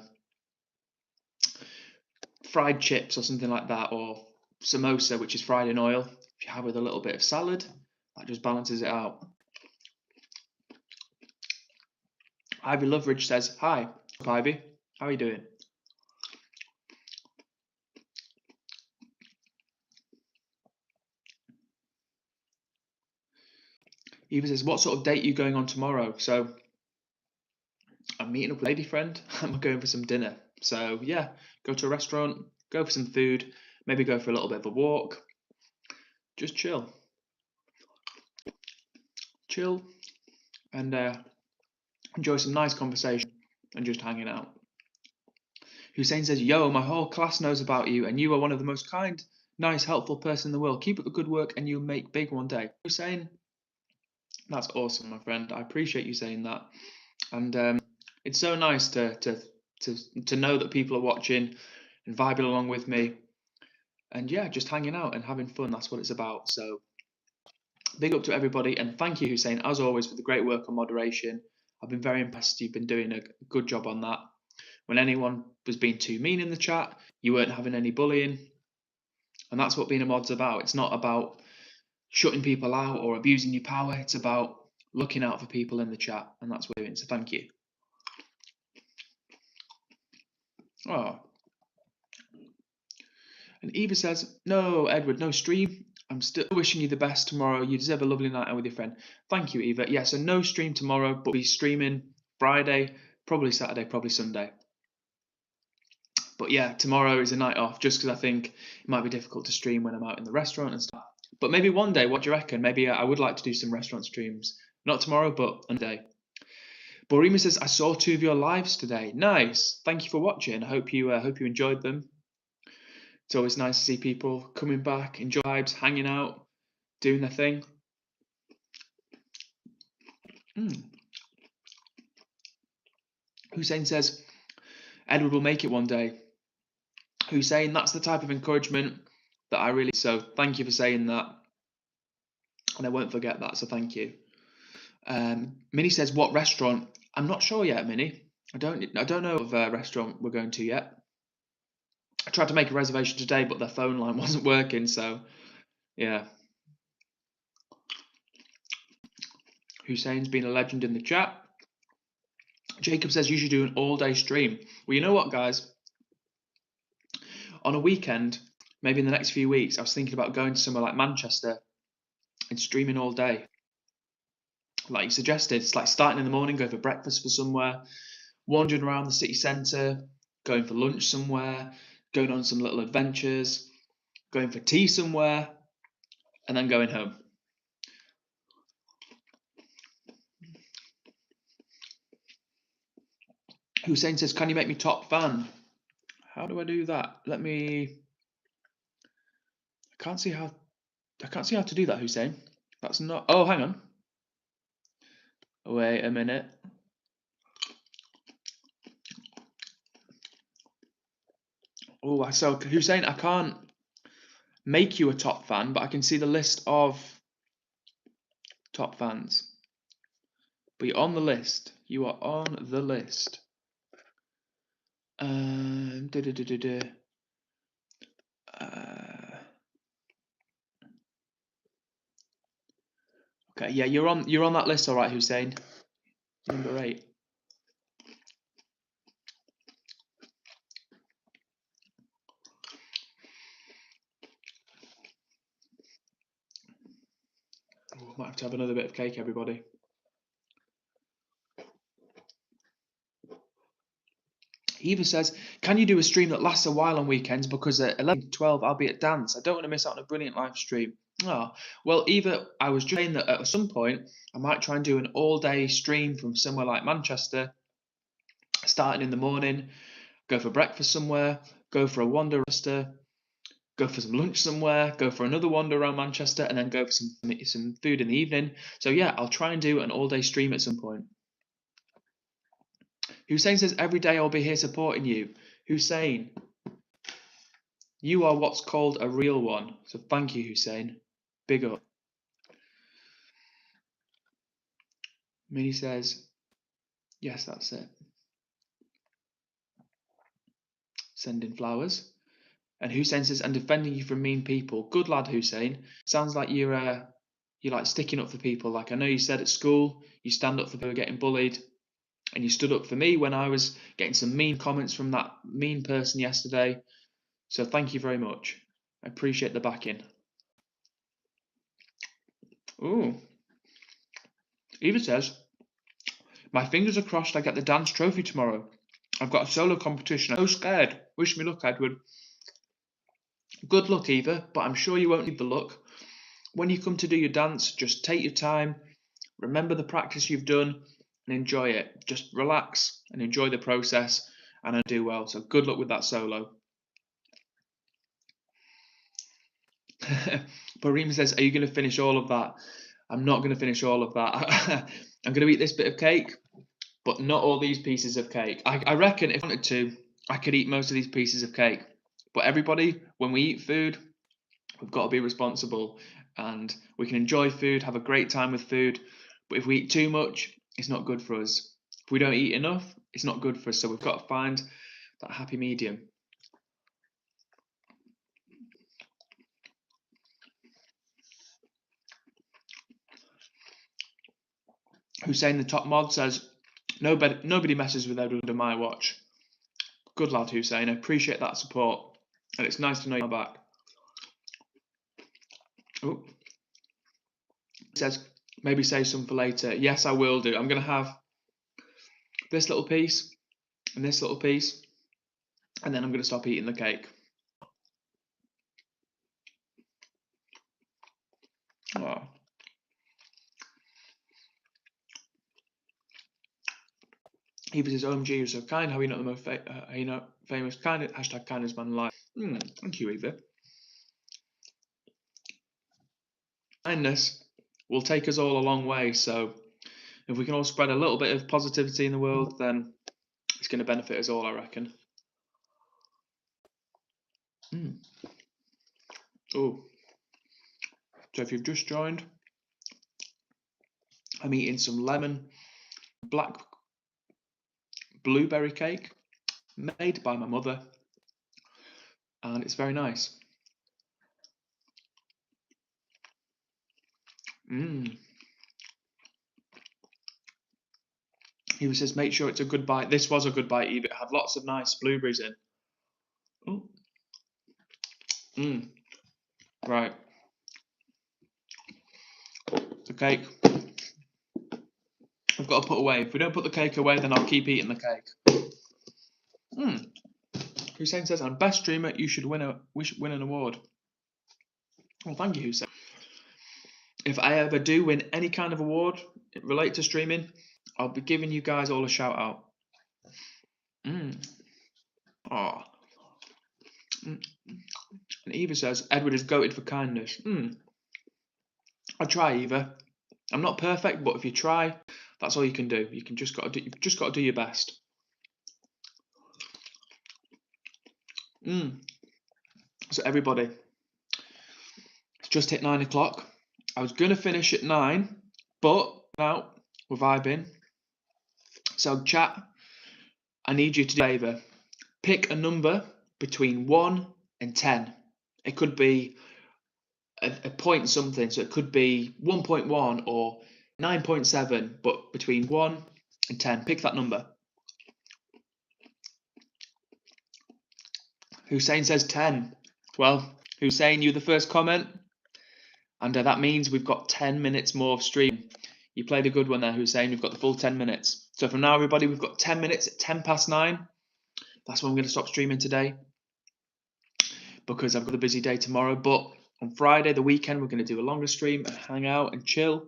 fried chips or something like that, or samosa, which is fried in oil, if you have with a little bit of salad, that just balances it out. Ivy Loveridge says, hi, Ivy, how are you doing? Eva says, what sort of date are you going on tomorrow? So I'm meeting up with a lady friend. I'm going for some dinner. So yeah, go to a restaurant, go for some food, maybe go for a little bit of a walk. Just chill. Chill and enjoy some nice conversation and just hanging out. Hussein says, yo, my whole class knows about you and you are one of the most kind, nice, helpful person in the world. Keep up the good work and you'll make big one day. Hussein, that's awesome, my friend. I appreciate you saying that. And it's so nice to know that people are watching and vibing along with me. And yeah, just hanging out and having fun. That's what it's about. So big up to everybody. And thank you, Hussein, as always, for the great work on moderation. I've been very impressed. You've been doing a good job on that. When anyone was being too mean in the chat, you weren't having any bullying. And that's what being a mod's about. It's not about shutting people out or abusing your power. It's about looking out for people in the chat, and that's what we're doing. So thank you. Oh. And Eva says, no, Edward, no stream. I'm still wishing you the best tomorrow. You deserve a lovely night out with your friend. Thank you, Eva. Yeah, so no stream tomorrow, but we'll be streaming Friday, probably Saturday, probably Sunday. But yeah, tomorrow is a night off just because I think it might be difficult to stream when I'm out in the restaurant and stuff. But maybe one day, what do you reckon? Maybe I would like to do some restaurant streams. Not tomorrow, but one day. Borima says, I saw 2 of your lives today. Nice. Thank you for watching. I hope you enjoyed them. It's always nice to see people coming back, enjoy vibes, hanging out, doing their thing. Hussein says, Edward will make it one day. Hussein, that's the type of encouragement that I really... So thank you for saying that. And I won't forget that, so thank you. Minnie says, what restaurant? I'm not sure yet, Minnie. I don't know of a restaurant we're going to yet. I tried to make a reservation today, but the phone line wasn't working, so yeah. Hussein's been a legend in the chat. Jacob says you should do an all-day stream. Well, you know what, guys? On a weekend, maybe in the next few weeks, I was thinking about going to somewhere like Manchester and streaming all day. Like you suggested, it's like starting in the morning, going for breakfast for somewhere, wandering around the city centre, going for lunch somewhere, going on some little adventures, going for tea somewhere, and then going home. Hussein says, can you make me top fan? How do I do that? I can't see how to do that, Hussein. That's not... Oh, hang on. Wait a minute. Oh, so Hussein, I can't make you a top fan, but I can see the list of top fans. But you're on the list. You are on the list. Okay, yeah, you're on that list, all right, Hussein. Number 8. Oh, might have to have another bit of cake, everybody. Eva says, can you do a stream that lasts a while on weekends? Because at 11, 12, I'll be at dance. I don't want to miss out on a brilliant live stream. Oh, well, Eva, I was just saying that at some point, I might try and do an all-day stream from somewhere like Manchester, starting in the morning, go for breakfast somewhere, go for a wander, go for some lunch somewhere, go for another wander around Manchester, and then go for some food in the evening. So yeah, I'll try and do an all-day stream at some point. Hussein says, every day I'll be here supporting you. Hussein, you are what's called a real one. So thank you, Hussein. Big up. Minnie says, yes, that's it. Sending flowers. And Hussein says, and defending you from mean people. Good lad, Hussein. Sounds like you're like sticking up for people. Like I know you said at school, you stand up for people getting bullied. And you stood up for me when I was getting some mean comments from that mean person yesterday. So thank you very much. I appreciate the backing. Ooh. Eva says, my fingers are crossed I get the dance trophy tomorrow. I've got a solo competition. I'm so scared. Wish me luck, Edward. Good luck, Eva, but I'm sure you won't need the luck. When you come to do your dance, just take your time, remember the practice you've done, and enjoy it. Just relax and enjoy the process, and I do well. So good luck with that solo. Parim says, are you going to finish all of that? I'm not going to finish all of that. I'm going to eat this bit of cake, but not all these pieces of cake. I reckon if I wanted to, I could eat most of these pieces of cake. But everybody, when we eat food, we've got to be responsible, and we can enjoy food, have a great time with food. But if we eat too much, it's not good for us. If we don't eat enough, it's not good for us. So we've got to find that happy medium. Hussein, the top mod, says, nobody messes with Edward under my watch. Good lad, Hussein. I appreciate that support. And it's nice to know you're back. Oh. He says, maybe save some for later. Yes, I will do. I'm going to have this little piece and this little piece. And then I'm going to stop eating the cake. Oh. Eva says, OMG, you're so kind. How are you not the most famous? Hashtag kindest man alive. Thank you, Eva. Kindness will take us all a long way. So if we can all spread a little bit of positivity in the world, then it's going to benefit us all, I reckon. Oh. So if you've just joined, I'm eating some lemon black blueberry cake made by my mother, and it's very nice. He says, make sure it's a good bite. This was a good bite, Eva. It had lots of nice blueberries in. Right. The cake I've got to put away. If we don't put the cake away, then I'll keep eating the cake. Hussein says, I'm best streamer. You should win an award. Well, thank you, Hussein. If I ever do win any kind of award related to streaming, I'll be giving you guys all a shout out. And Eva says, Edward is goated for kindness. I try, Eva. I'm not perfect, but if you try, that's all you can do. You've just got to do your best. So everybody, it's just hit 9 o'clock. I was going to finish at 9, but now we're vibing. So chat, I need you to do a favour. Pick a number between 1 and 10. It could be a point something, so it could be 1.1 or 9.7, but between 1 and 10. Pick that number. Hussein says 10. Well, Hussein, you're the first comment, and that means we've got 10 minutes more of stream. You played a good one there, Hussein. We've got the full 10 minutes. So from now, everybody, we've got 10 minutes at 10 past 9. That's when I'm going to stop streaming today, because I've got a busy day tomorrow. But on Friday, the weekend, we're going to do a longer stream and hang out and chill.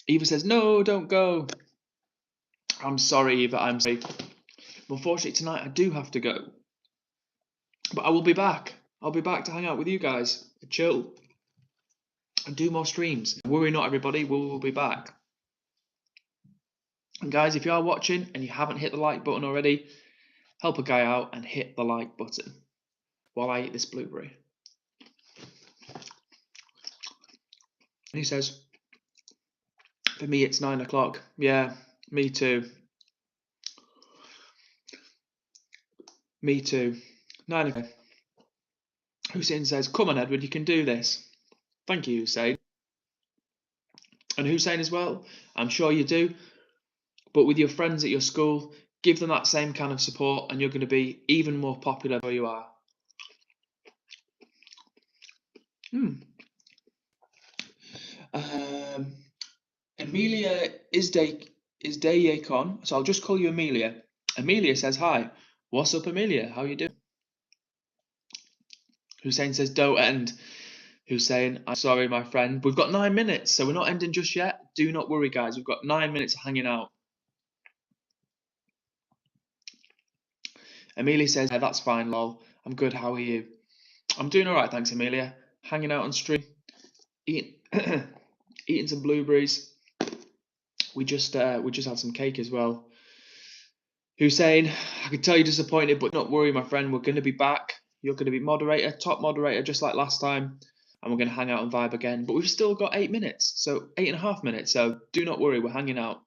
Eva says, no, don't go. I'm sorry, Eva, I'm sorry. Unfortunately, tonight I do have to go. But I will be back. I'll be back to hang out with you guys, chill, and do more streams. Worry not, everybody, we'll be back. And guys, if you are watching and you haven't hit the like button already, help a guy out and hit the like button while I eat this blueberry. And he says, for me, it's 9 o'clock. Yeah, me too. Me too. 9 o'clock. Hussein says, come on, Edward, you can do this. Thank you, Hussein. And Hussein as well, I'm sure you do. But with your friends at your school, give them that same kind of support and you're going to be even more popular than you are. Amelia Isdayakon, so I'll just call you Amelia. Amelia says, hi. What's up, Amelia? How you doing? Hussein says, don't end. Hussein, I'm sorry, my friend. We've got 9 minutes, so we're not ending just yet. Do not worry, guys. We've got 9 minutes of hanging out. Amelia says, hey, that's fine, lol. I'm good. How are you? I'm doing all right, thanks, Amelia. Hanging out on stream, eating some blueberries. We just had some cake as well. Hussein, I can tell you're disappointed, but don't worry, my friend. We're going to be back. You're going to be moderator, top moderator, just like last time. And we're going to hang out and vibe again. But we've still got 8 minutes, so 8.5 minutes. So do not worry, we're hanging out.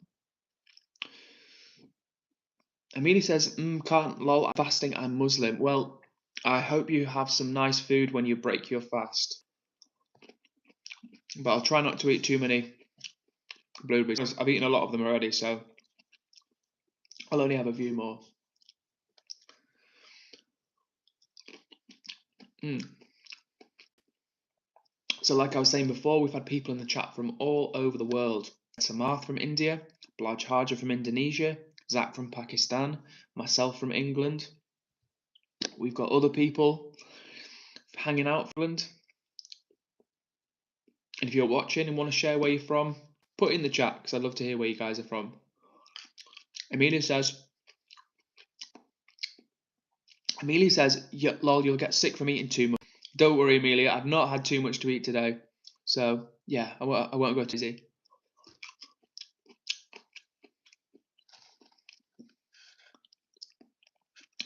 Amelia says, can't, lol, I'm fasting, I'm Muslim. Well, I hope you have some nice food when you break your fast. But I'll try not to eat too many blueberries. I've eaten a lot of them already, so I'll only have a few more. So like I was saying before, we've had people in the chat from all over the world. Samarth from India, Blaj Harja from Indonesia, Zach from Pakistan, myself from England. We've got other people hanging out from England. And if you're watching and want to share where you're from, put it in the chat because I'd love to hear where you guys are from. Amelia says, yeah, lol, you'll get sick from eating too much. Don't worry, Amelia, I've not had too much to eat today. So, yeah, I won't go too easy.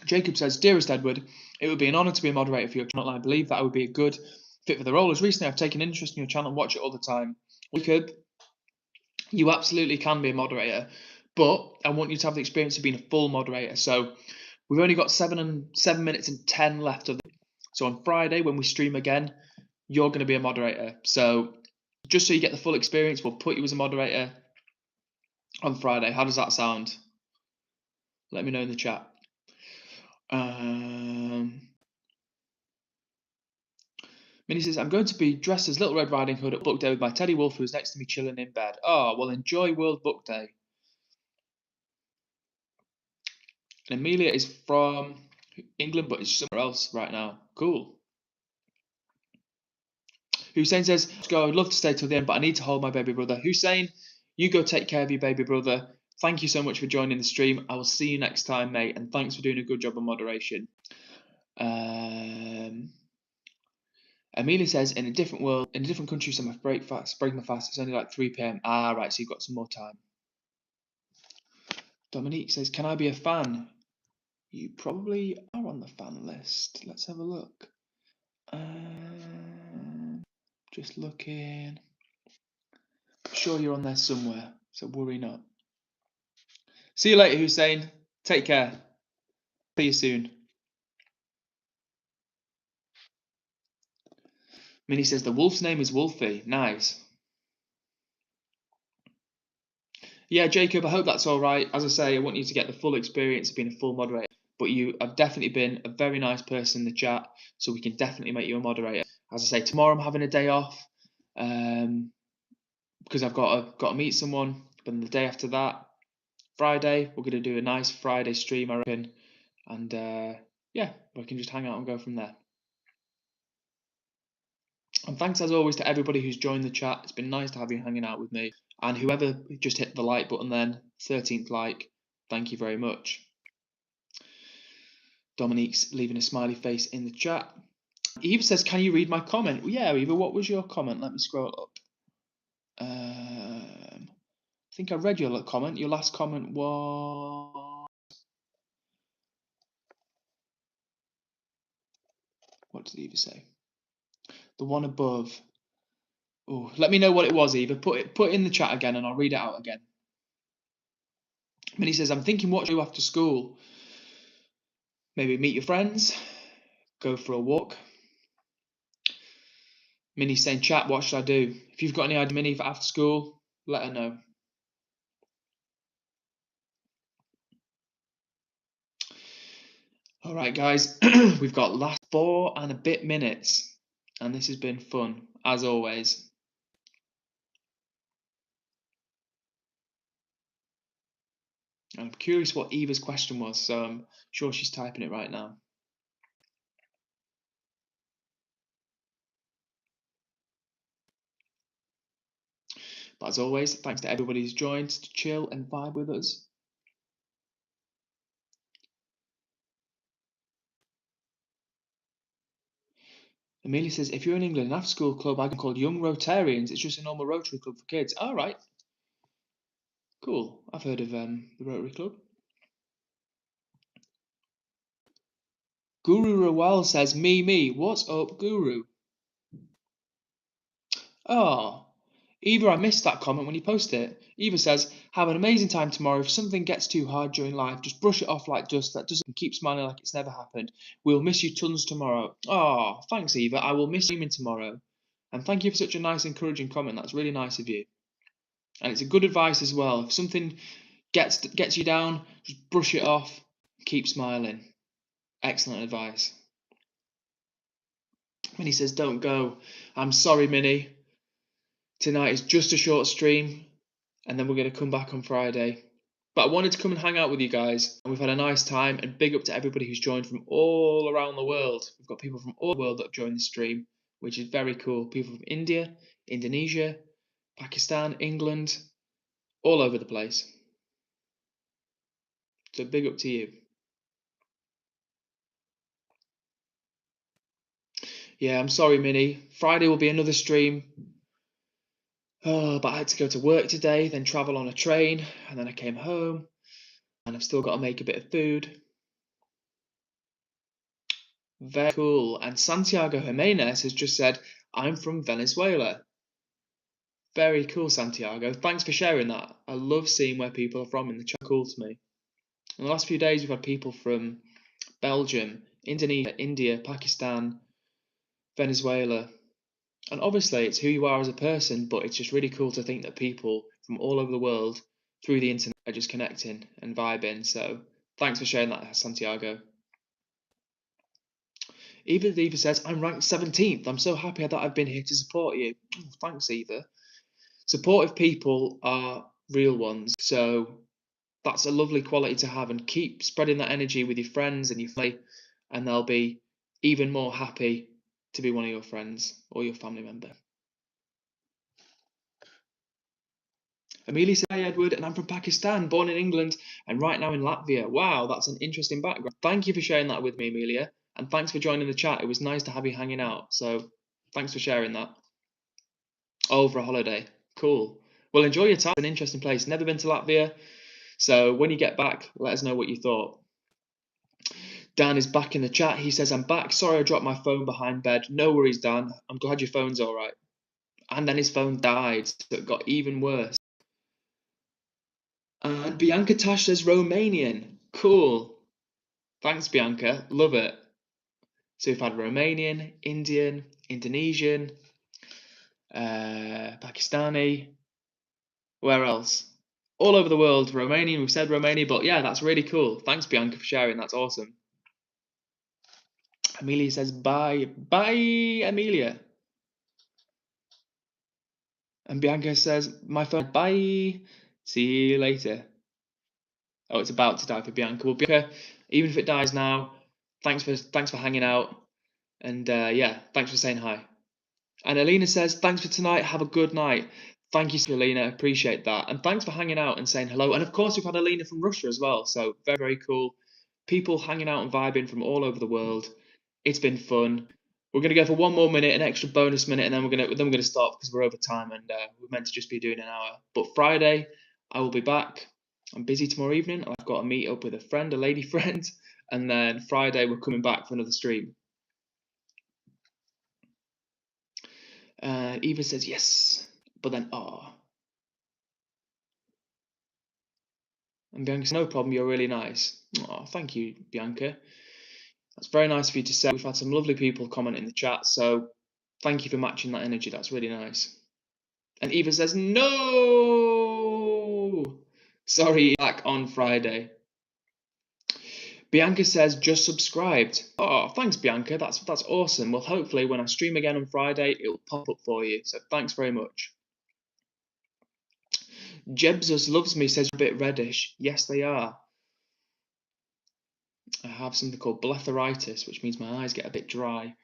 Jacob says, Dearest Edward, it would be an honour to be a moderator for your channel. I believe that I would be a good fit for the role, as recently I've taken interest in your channel and watch it all the time. Jacob, you absolutely can be a moderator, but I want you to have the experience of being a full moderator. So we've only got 7 minutes and 10 left of it. So on Friday, when we stream again, you're going to be a moderator. So just so you get the full experience, we'll put you as a moderator on Friday. How does that sound? Let me know in the chat. Minnie says, I'm going to be dressed as Little Red Riding Hood at Book Day with my Teddy Wolf, who's next to me chilling in bed. Oh, well, enjoy World Book Day. And Amelia is from England, but is somewhere else right now. Cool. Hussein says, I would love to stay till the end, but I need to hold my baby brother. Hussein, you go take care of your baby brother. Thank you so much for joining the stream. I will see you next time, mate, and thanks for doing a good job of moderation. Amelia says, in a different world, in a different country, so my break my fast. It's only like 3 p.m. Ah, right, so you've got some more time. Dominique says, can I be a fan? You probably are on the fan list. Let's have a look. Just looking. I'm sure you're on there somewhere, so worry not. See you later, Hussein. Take care. See you soon. Minnie says, the wolf's name is Wolfie. Nice. Yeah, Jacob, I hope that's all right. As I say, I want you to get the full experience of being a full moderator. But you have definitely been a very nice person in the chat, so we can definitely make you a moderator. As I say, tomorrow I'm having a day off because I've got to meet someone. But then the day after that, Friday, we're going to do a nice Friday stream, I reckon. And yeah, we can just hang out and go from there. And thanks as always to everybody who's joined the chat. It's been nice to have you hanging out with me. And whoever just hit the like button then, 13th like, thank you very much. Dominique's leaving a smiley face in the chat. Eva says, can you read my comment? Well, yeah, Eva, what was your comment? Let me scroll up. I think I read your comment. Your last comment was... What did Eva say? The one above. Oh, let me know what it was, Eva. Put it in the chat again and I'll read it out again. Minnie says, I'm thinking what to do after school. Maybe meet your friends, go for a walk. Minnie's saying, chat, what should I do? If you've got any idea, Minnie, for after school, let her know. All right, guys, we've got last 4 and a bit minutes, and this has been fun, as always. I'm curious what Eva's question was, so I'm sure she's typing it right now. But as always, thanks to everybody who's joined to chill and vibe with us. Amelia says, if you're in England, an after-school club I can call Young Rotarians. It's just a normal Rotary club for kids. All right. Cool. I've heard of the Rotary Club. Guru Rawal says, me. What's up, Guru? Oh, Eva, I missed that comment when you posted it. Eva says, have an amazing time tomorrow. If something gets too hard during life, just brush it off like dust. That doesn't keep smiling like it's never happened. We'll miss you tons tomorrow. Oh, thanks, Eva. I will miss you tomorrow. And thank you for such a nice, encouraging comment. That's really nice of you. And it's a good advice as well. If something gets you down, just brush it off, keep smiling. Excellent advice. Minnie says, don't go. I'm sorry, Minnie. Tonight is just a short stream, and then we're going to come back on Friday. But I wanted to come and hang out with you guys, and we've had a nice time, and big up to everybody who's joined from all around the world. We've got people from all the world that have joined the stream, which is very cool. People from India, Indonesia, Pakistan, England, all over the place. So big up to you. Yeah, I'm sorry, Minnie. Friday will be another stream. Oh, but I had to go to work today, then travel on a train, and then I came home, and I've still got to make a bit of food. Very cool. And Santiago Jimenez has just said, I'm from Venezuela. Very cool, Santiago. Thanks for sharing that. I love seeing where people are from in the chat. Cool to me. In the last few days, we've had people from Belgium, Indonesia, India, Pakistan, Venezuela. And obviously, it's who you are as a person, but it's just really cool to think that people from all over the world through the internet are just connecting and vibing. So thanks for sharing that, Santiago. Eva says, I'm ranked 17th. I'm so happy that I've been here to support you. Oh, thanks, Eva. Supportive people are real ones. So that's a lovely quality to have, and keep spreading that energy with your friends and your family, and they'll be even more happy to be one of your friends or your family member. Amelia says, hi Edward, and I'm from Pakistan, born in England, and right now in Latvia. Wow, that's an interesting background. Thank you for sharing that with me, Amelia, and thanks for joining the chat. It was nice to have you hanging out, so thanks for sharing that. Over a holiday. Cool. Well, enjoy your time. It's an interesting place. Never been to Latvia, so when you get back, let us know what you thought. Dan is back in the chat. He says, I'm back. Sorry I dropped my phone behind bed. No worries, Dan. I'm glad your phone's all right. And then his phone died, so it got even worse. And Bianca Tash says Romanian. Cool. Thanks, Bianca. Love it. So we've had Romanian, Indian, Indonesian, Pakistani. Where else? All over the world. Romanian. We've said Romania, but yeah, that's really cool. Thanks, Bianca, for sharing. That's awesome. Amelia says bye. Bye, Amelia. And Bianca says, my phone, bye. See you later. Oh, it's about to die for Bianca. Well, Bianca, even if it dies now, thanks for hanging out. And yeah, thanks for saying hi. And Alina says, thanks for tonight. Have a good night. Thank you, Alina. Appreciate that. And thanks for hanging out and saying hello. And of course, we've had Alina from Russia as well. So very, very cool. People hanging out and vibing from all over the world. It's been fun. We're going to go for one more minute, an extra bonus minute, and then we're going to stop because we're over time, and we're meant to just be doing an hour. But Friday, I will be back. I'm busy tomorrow evening. I've got to meet up with a friend, a lady friend, and then Friday we're coming back for another stream. Eva says yes, but then And Bianca says, no problem, you're really nice. Oh, thank you, Bianca. That's very nice of you to say. We've had some lovely people comment in the chat, so thank you for matching that energy. That's really nice. And Eva says, no! Sorry, back on Friday. Bianca says, just subscribed. Oh, thanks, Bianca. That's awesome. Well, hopefully when I stream again on Friday, it'll pop up for you. So thanks very much. Jebzus loves me says, a bit reddish. Yes, they are. I have something called blepharitis, which means my eyes get a bit dry.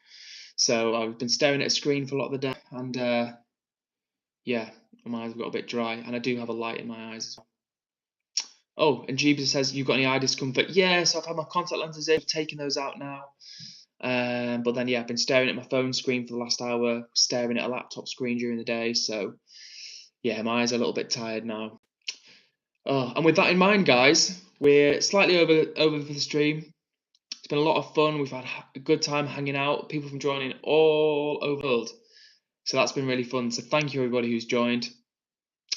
So I've been staring at a screen for a lot of the day, and yeah, my eyes have got a bit dry, and I do have a light in my eyes as well. Oh, and Jeebs says, you've got any eye discomfort? Yes, I've had my contact lenses in, I've taken those out now. But then, yeah, I've been staring at my phone screen for the last hour, staring at a laptop screen during the day. So, yeah, my eyes are a little bit tired now. Oh, and with that in mind, guys, we're slightly over for the stream. It's been a lot of fun. We've had a good time hanging out. People from joining all over the world. So that's been really fun. So thank you, everybody who's joined.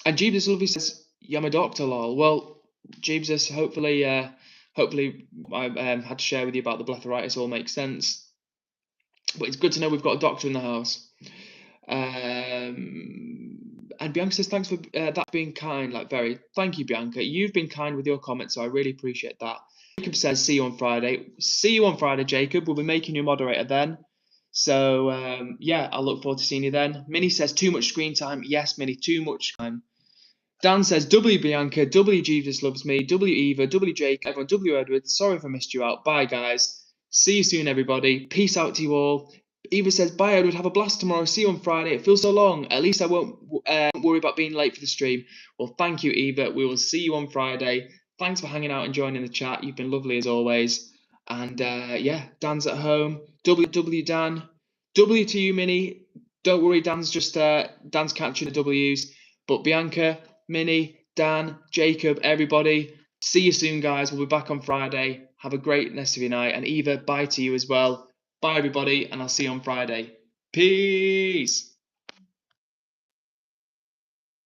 And Jeebs Lovely says, yeah, I'm a doctor, lol. Well, Jeebs, hopefully I had to share with you about the blepharitis all makes sense. But it's good to know we've got a doctor in the house. And And Bianca says, thanks for that being kind, like very. Thank you, Bianca. You've been kind with your comments, so I really appreciate that. Jacob says, see you on Friday. See you on Friday, Jacob. We'll be making you moderator then. So, yeah, I look forward to seeing you then. Minnie says, too much screen time. Yes, Minnie, too much time. Dan says, W Bianca, W Jesus loves me, W Eva, W Jake, everyone, W Edward. Sorry if I missed you out. Bye, guys. See you soon, everybody. Peace out to you all. Eva says, bye, Edward. Have a blast tomorrow. See you on Friday. It feels so long. At least I won't worry about being late for the stream. Well, thank you, Eva. We will see you on Friday. Thanks for hanging out and joining the chat. You've been lovely as always. And yeah, Dan's at home. W Dan. W to you, Minnie. Don't worry, Dan's catching the W's. But Bianca, Minnie, Dan, Jacob, everybody, see you soon, guys. We'll be back on Friday. Have a great rest of your night. And Eva, bye to you as well. Bye, everybody, and I'll see you on Friday. Peace.